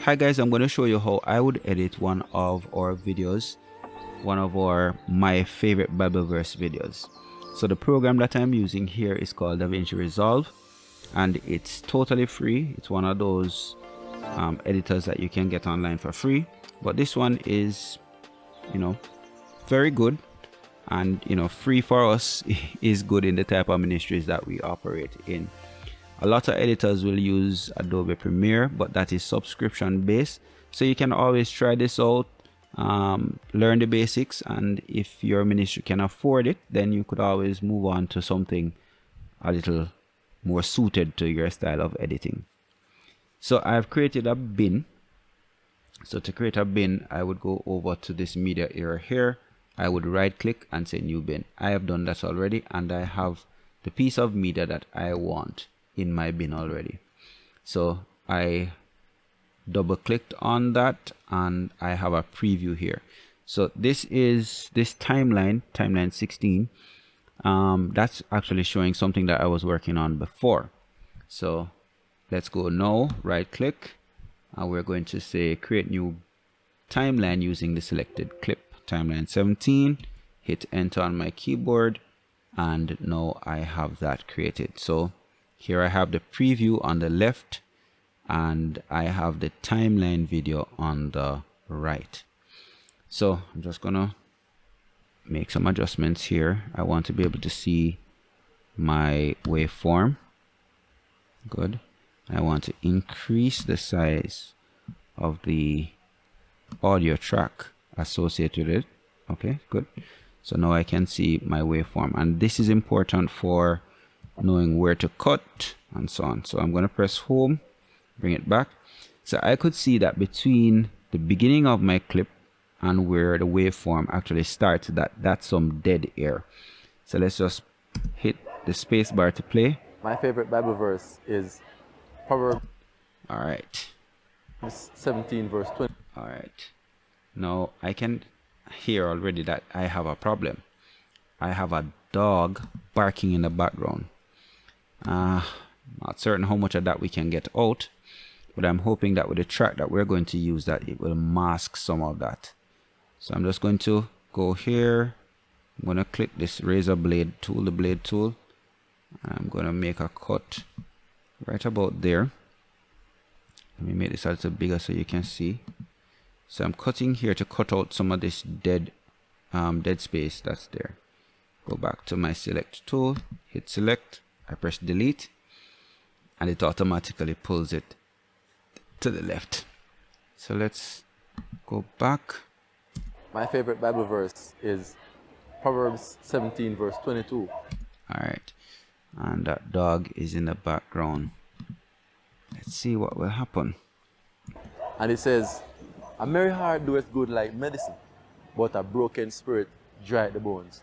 Hi guys, I'm going to show you how I would edit one of our videos, one of my favorite Bibleverse videos. So the program that I'm using here is called DaVinci Resolve, and it's totally free. It's one of those editors that you can get online for free, but this one is, very good, and free for us is good in the type of ministries that we operate in. A lot of editors will use Adobe Premiere, but that is subscription based, so you can always try this out, learn the basics, and if your ministry can afford it, then you could always move on to something a little more suited to your style of editing. So I've created a bin. So to create a bin, I would go over to this media area here. I would right click and say new bin. I have done that already, and I have the piece of media that I want in my bin already. So I double clicked on that and I have a preview here. So this is this timeline 16. That's actually showing something that I was working on before. So let's go now, right click, and we're going to say create new timeline using the selected clip, timeline 17. Hit enter on my keyboard, and now I have that created. So here I have the preview on the left, and I have the timeline video on the right. So I'm just gonna make some adjustments here. I want to be able to see my waveform. Good. I want to increase the size of the audio track associated with it. Okay, good. So now I can see my waveform, and this is important for knowing where to cut and so on. So I'm going to press home, bring it back. So I could see that between the beginning of my clip and where the waveform actually starts, that's some dead air. So let's just hit the space bar to play. My favorite Bible verse is Proverbs All right. 17 verse 20. All right. Now I can hear already that I have a problem. I have a dog barking in the background. Not certain how much of that we can get out, but I'm hoping that with the track that we're going to use, that it will mask some of that. So I'm just going to go here. I'm going to click this razor blade tool, the blade tool. I'm going to make a cut right about there. Let me make this a little bigger so you can see. So I'm cutting here to cut out some of this dead space that's there. Go back to my select tool, hit select, I press delete, and it automatically pulls it to the left. So let's go back. My favorite Bible verse is Proverbs 17 verse 22. All right, and that dog is in the background. Let's see what will happen. And it says, a merry heart doeth good like medicine, but a broken spirit drieth the bones.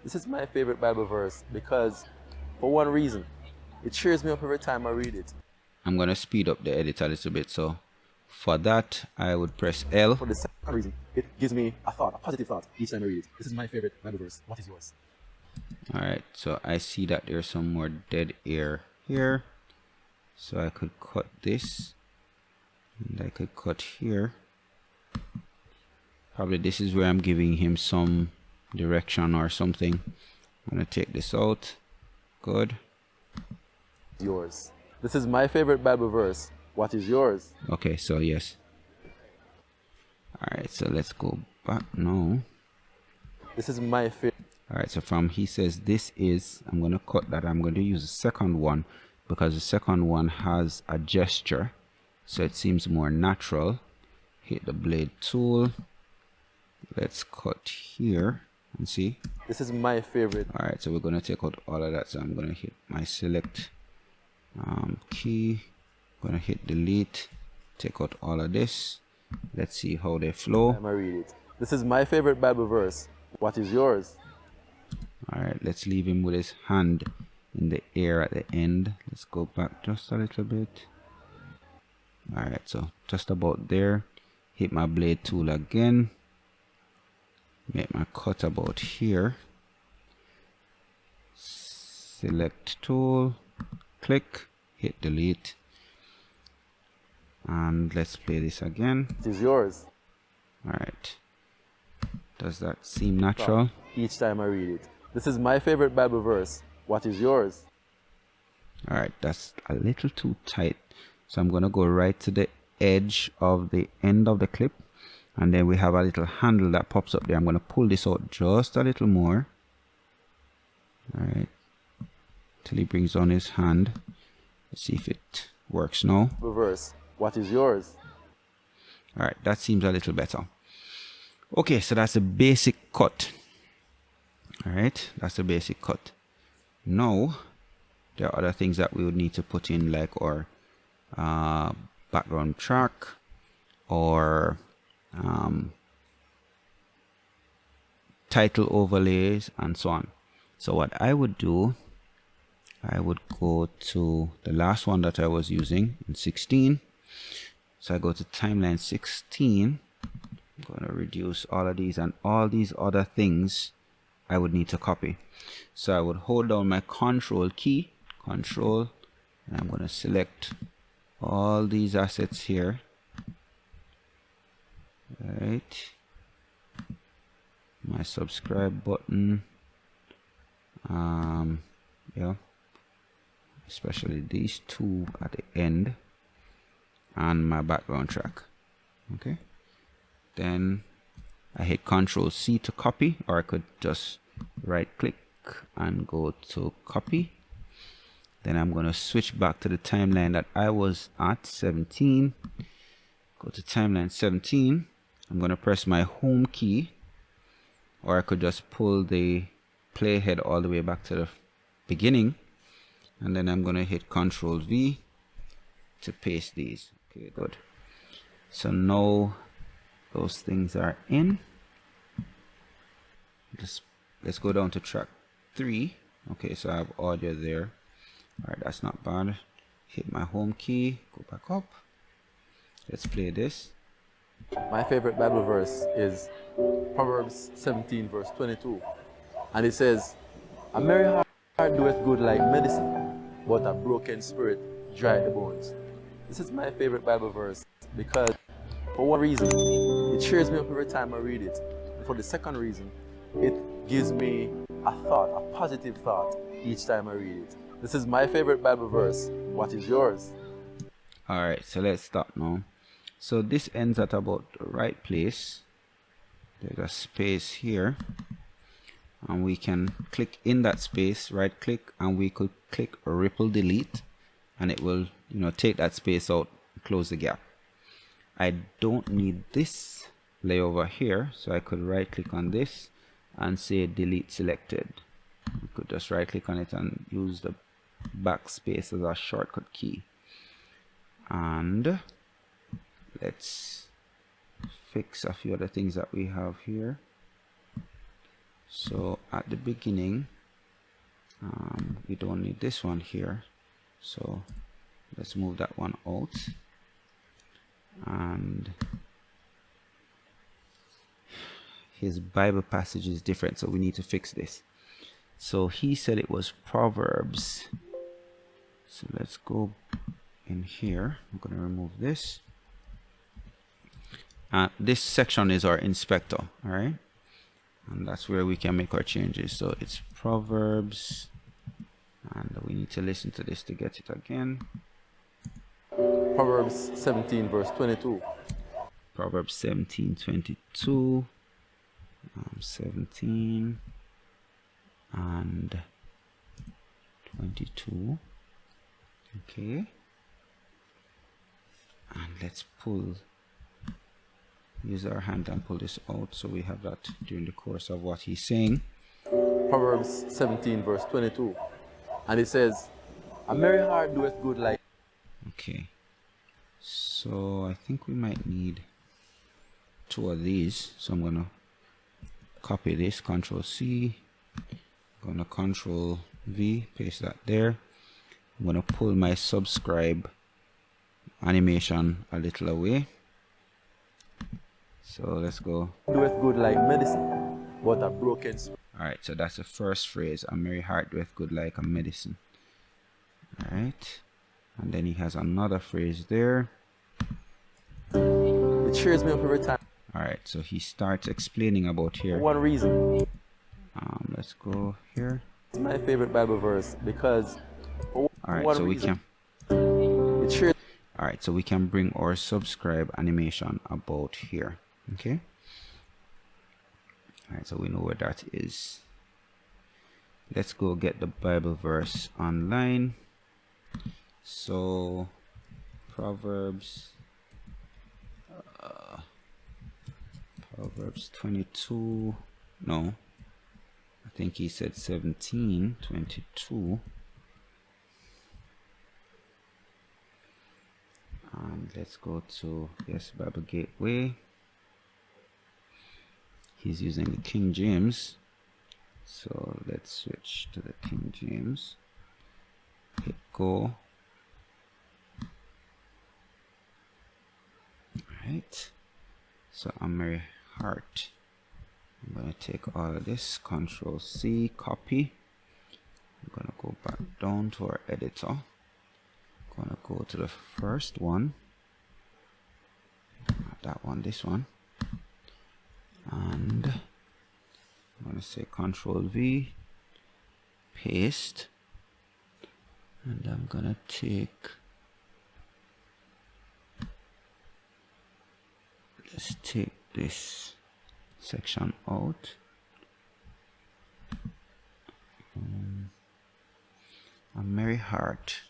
This is my favorite Bible verse because, for one reason, it cheers me up every time I read it. I'm going to speed up the edit a little bit. So for that, I would press L. For the second reason, it gives me a positive thought each time I read it. This is my favorite Bible verse. What is yours? All right, so I see that there's some more dead air here. So I could cut this, and I could cut here. Probably this is where I'm giving him some direction or something. I'm going to take this out. Good. Yours. This is my favorite Bible verse. What is yours? Okay, so yes. All right, so let's go back now. This is my favorite. All right, so from he says this is, I'm going to cut that. I'm going to use the second one because the second one has a gesture, so it seems more natural. Hit the blade tool. Let's cut here and see. This is my favorite. All right, so we're going to take out all of that. So I'm going to hit my select key. I'm going to hit delete, take out all of this. Let's see how they flow. Time I read it. This is my favorite Bible verse. What is yours? All right, let's leave him with his hand in the air at the end. Let's go back just a little bit. All right, so just about there. Hit my blade tool again. Make my cut about here. Select tool, click, hit delete. And let's play this again. It is yours. All right. Does that seem natural? Each time I read it. This is my favorite Bible verse. What is yours? All right, that's a little too tight. So I'm going to go right to the edge of the end of the clip. And then we have a little handle that pops up there. I'm going to pull this out just a little more. All right. Till he brings on his hand. Let's see if it works now. Verse. What is yours? All right, that seems a little better. Okay, so that's a basic cut. All right, that's a basic cut. Now, there are other things that we would need to put in, like our background track or title overlays and so on. So what I would do, I would go to the last one that I was using in 16. So I go to timeline 16. I'm going to reduce all of these, and all these other things I would need to copy. So I would hold down my control key, control, and I'm going to select all these assets here. Right. My subscribe button. Yeah. Especially these two at the end. And my background track. Okay. Then I hit Control C to copy, or I could just right click and go to copy. Then I'm going to switch back to the timeline that I was at, 17. Go to timeline 17. I'm going to press my home key, or I could just pull the playhead all the way back to the beginning. And then I'm going to hit Control V to paste these. Okay, good. So now those things are in. Let's go down to track 3. Okay, so I have audio there. All right, that's not bad. Hit my home key, go back up. Let's play this. My favorite Bible verse is Proverbs 17 verse 22. And it says, a merry heart doeth good like medicine, but a broken spirit dry the bones. This is my favorite Bible verse because for one reason, it cheers me up every time I read it. And for the second reason, it gives me a thought, a positive thought each time I read it. This is my favorite Bible verse. What is yours? All right, so let's start now. So this ends at about the right place. There's a space here, and we can click in that space, right click, and we could click ripple delete, and it will, take that space out, close the gap. I don't need this layover here, so I could right click on this and say delete selected. We could just right click on it and use the backspace as a shortcut key. And let's fix a few other things that we have here. So at the beginning, we don't need this one here, so let's move that one out. And his Bible passage is different, so we need to fix this. So he said it was Proverbs. So let's go in here. I'm going to remove this. This section is our inspector, all right? And that's where we can make our changes. So it's Proverbs, and we need to listen to this to get it again. Proverbs 17 verse 22. Proverbs 17:22. 17 and 22. Okay. And let's use our hand and pull this out so we have that during the course of what he's saying. Proverbs 17 verse 22. And it says, a merry heart doeth good like. Okay. So I think we might need 2 of these. So I'm gonna copy this, Control C. I'm gonna Control V, paste that there. I'm gonna pull my subscribe animation a little away. So let's go. Doeth good like medicine, but a broken spirit. Alright, so that's the first phrase. A merry heart doeth good like a medicine. Alright. And then he has another phrase there. cheers me up every time. All right, so he starts explaining about For here. one reason, Let's go here. it's my favorite Bible verse because for All right, one so we reason, can. it cheers. All right, so we can bring our subscribe animation about here. Okay. All right, so we know where that is. Let's go get the Bible verse online. So Proverbs 22. No, I think he said 17:22. Let's go to Bible Gateway. He's using the King James, so let's switch to the King James. Hit go. Alright, so I'm Mary Hart. I'm gonna take all of this, Control C, copy. I'm gonna go back down to our editor. I'm gonna go to the first one, not that one, this one, and I'm gonna say Control V, paste, and I'm gonna let's take this section out. A merry heart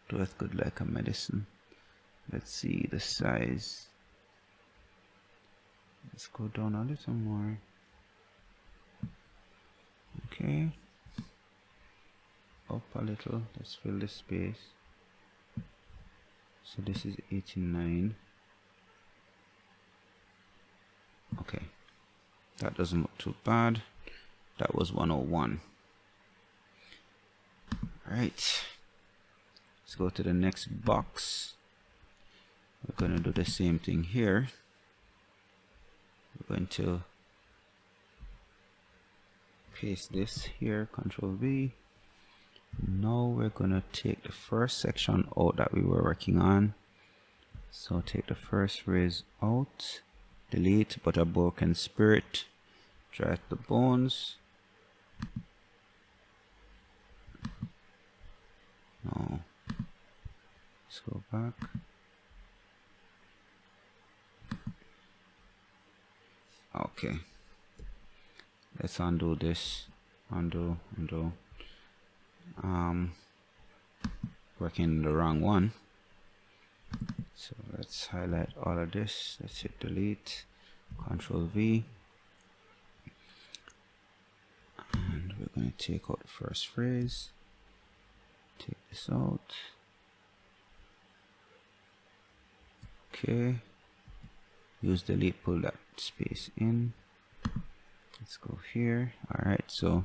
doeth good like a medicine. Let's see the size. Let's go down a little more. Okay. Up a little. Let's fill the space. So this is 89. Okay. That doesn't look too bad. That was 101. Alright. Let's go to the next box. We're going to do the same thing here. We're going to paste this here, Control V. Now we're going to take the first section out that we were working on. So take the first phrase out, delete, but a broken spirit, dry the bones. No. Let's go back. Okay. Let's undo this. Undo. Working the wrong one. So let's highlight all of this. Let's hit delete. Control V. And we're going to take out the first phrase. Take this out. Okay. Use delete, pull that space in. Let's go here. Alright, so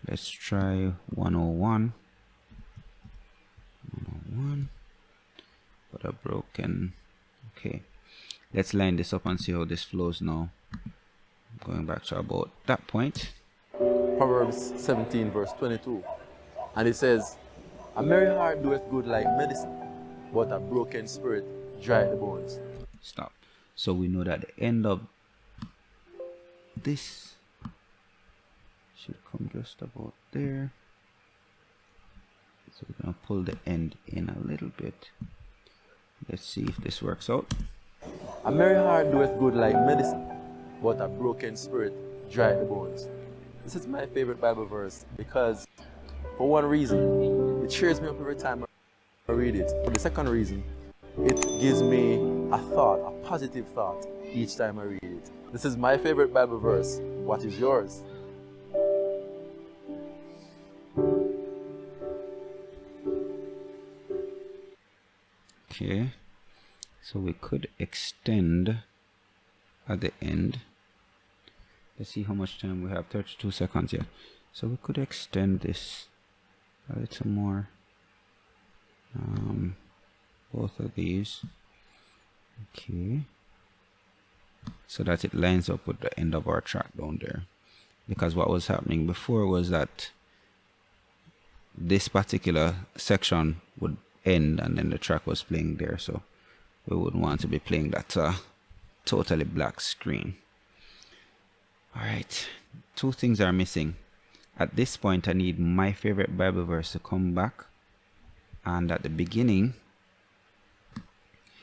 let's try 101. 101. But a broken. Okay. Let's line this up and see how this flows now. Going back to about that point. Proverbs 17 verse 22. And it says, a merry heart doeth good like medicine, but a broken spirit dry the bones. Stop. So we know that the end of this should come just about there. So we're going to pull the end in a little bit. Let's see if this works out. A merry heart doeth good like medicine, but a broken spirit dry the bones. This is my favorite Bible verse because, for one reason, it cheers me up every time I read it. For the second reason, it gives me a thought, a positive thought, each time I read it. This is my favorite Bible verse. What is yours? Okay, so we could extend at the end. Let's see how much time we have. 32 seconds here. So we could extend this a little more. Both of these. Okay. So that it lines up with the end of our track down there. Because what was happening before was that this particular section would end and then the track was playing there. So we wouldn't want to be playing that totally black screen. All right, two things are missing. At this point, I need my favorite Bible verse to come back, and at the beginning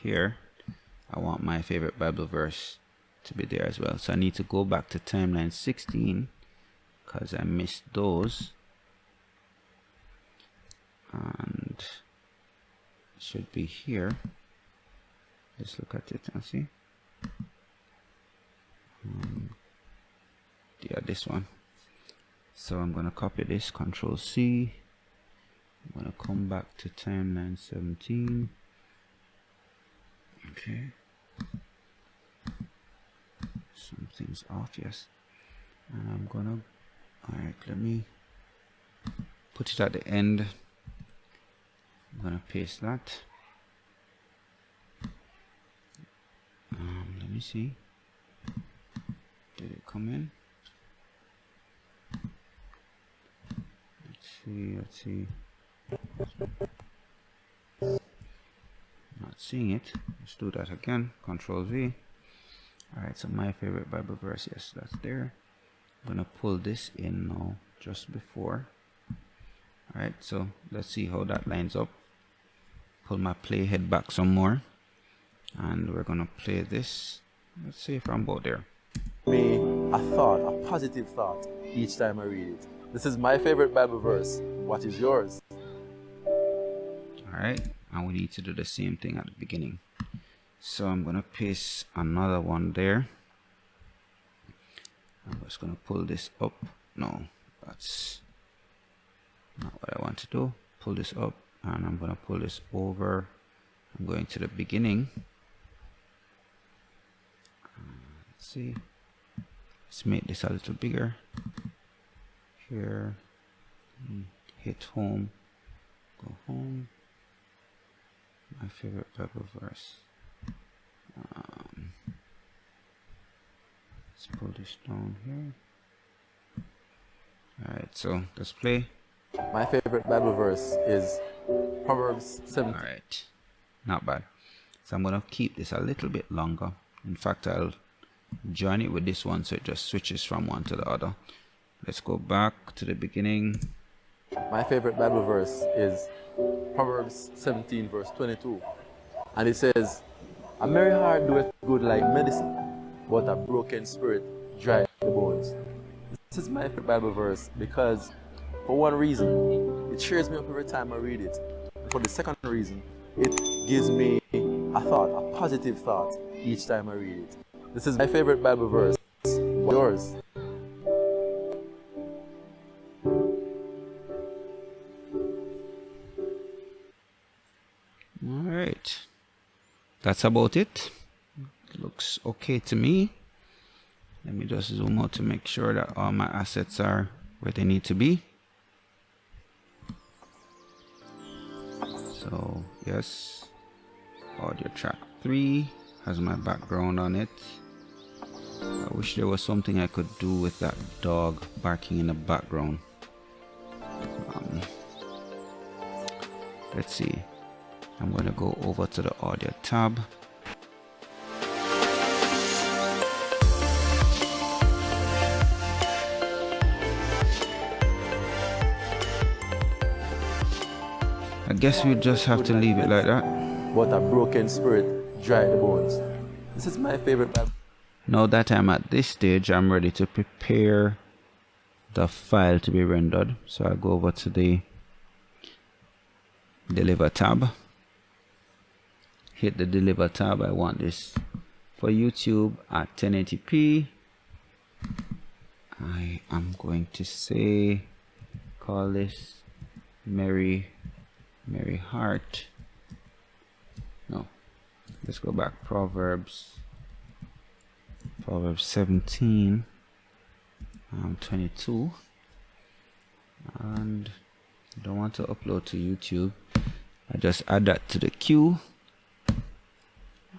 here, I want my favorite Bible verse to be there as well. So I need to go back to timeline 16 because I missed those, and it should be here. Let's look at it and see. Yeah, this one. So I'm gonna copy this, Control C. I'm gonna come back to timeline 17. Okay. Something's off, yes. And I'm gonna, alright, let me put it at the end. I'm gonna paste that. Let me see. Did it come in? Let's see. Not seeing it. Let's do that again. Control V. Alright, so my favorite Bible verse, yes, that's there. I'm gonna pull this in now just before. Alright, so let's see how that lines up. Pull my playhead back some more, and we're gonna play this. Let's see if I'm about there. Me a thought, a positive thought each time I read it. This is my favorite Bible verse. What is yours? Alright, and we need to do the same thing at the beginning. So I'm gonna paste another one there. I'm just gonna pull this up. No, that's not what I want to do. Pull this up, and I'm gonna pull this over. I'm going to the beginning. Let's see. Let's make this a little bigger. Here, hit home, go home. My favorite Bible verse. Let's pull this down here. Alright, so let's play. My favorite Bible verse is Proverbs 7. Alright, not bad. So I'm gonna keep this a little bit longer. In fact, I'll join it with this one so it just switches from one to the other. Let's go back to the beginning. My favorite Bible verse is Proverbs 17 verse 22. And it says, a merry heart doeth good like medicine, but a broken spirit drieth the bones. This is my favorite Bible verse because, for one reason, it cheers me up every time I read it. For the second reason, it gives me a thought, a positive thought each time I read it. This is my favorite Bible verse. What's yours? Alright, that's about it. Looks okay to me. Let me just zoom out to make sure that all my assets are where they need to be. So yes, audio track 3 has my background on it. I wish there was something I could do with that dog barking in the background. Let's see. I'm going to go over to the audio tab. I guess we just have to leave it like that. But a broken spirit drieth the bones. This is my favorite Bible. Now that I'm at this stage, I'm ready to prepare the file to be rendered. So I'll go over to the Deliver tab. Hit the Deliver tab. I want this for YouTube at 1080p. I am going to say, call this Merry Heart. No, let's go back. Proverbs 17, 22, and I don't want to upload to YouTube. I just add that to the queue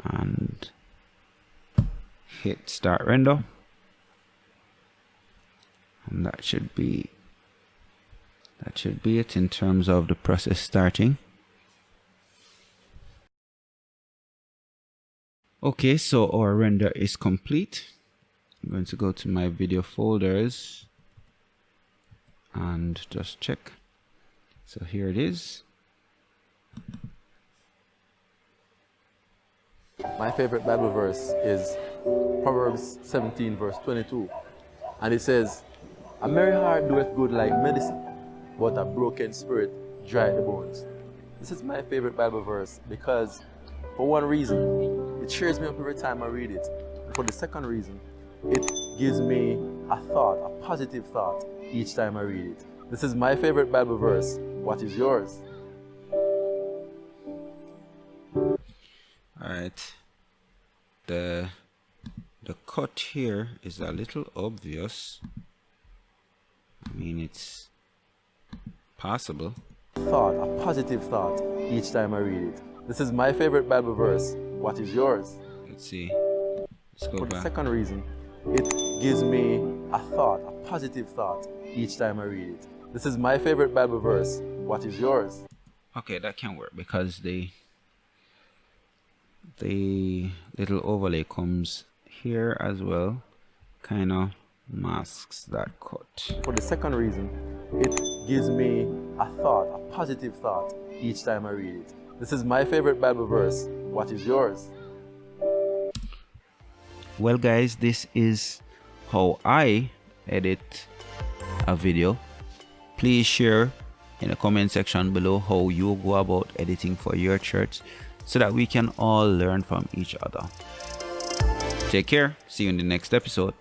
and hit start render, and that should be it in terms of the process starting. Okay, so our render is complete. I'm going to go to my video folders and just check. So here it is. My favorite Bible verse is Proverbs 17 verse 22. And it says, "A merry heart doeth good like medicine, but a broken spirit dry the bones." This is my favorite Bible verse because, for one reason, it cheers me up every time I read it. And for the second reason, it gives me a thought, a positive thought, each time I read it. This is my favorite Bible verse. What is yours? Alright. The cut here is a little obvious. I mean, it's possible. Thought, a positive thought, each time I read it. This is my favorite Bible verse. What is yours? Let's see. Let's go For the back. second reason, it gives me a thought, a positive thought, each time I read it. This is my favorite Bible verse. What is yours? Okay, that can work because the little overlay comes here as well, kind of masks that cut. For the second reason, it gives me a thought, a positive thought, each time I read it. This is my favorite Bible verse. What is yours? Well guys, this is how I edit a video. Please share in the comment section below how you go about editing for your church so that we can all learn from each other. Take care. See you in the next episode.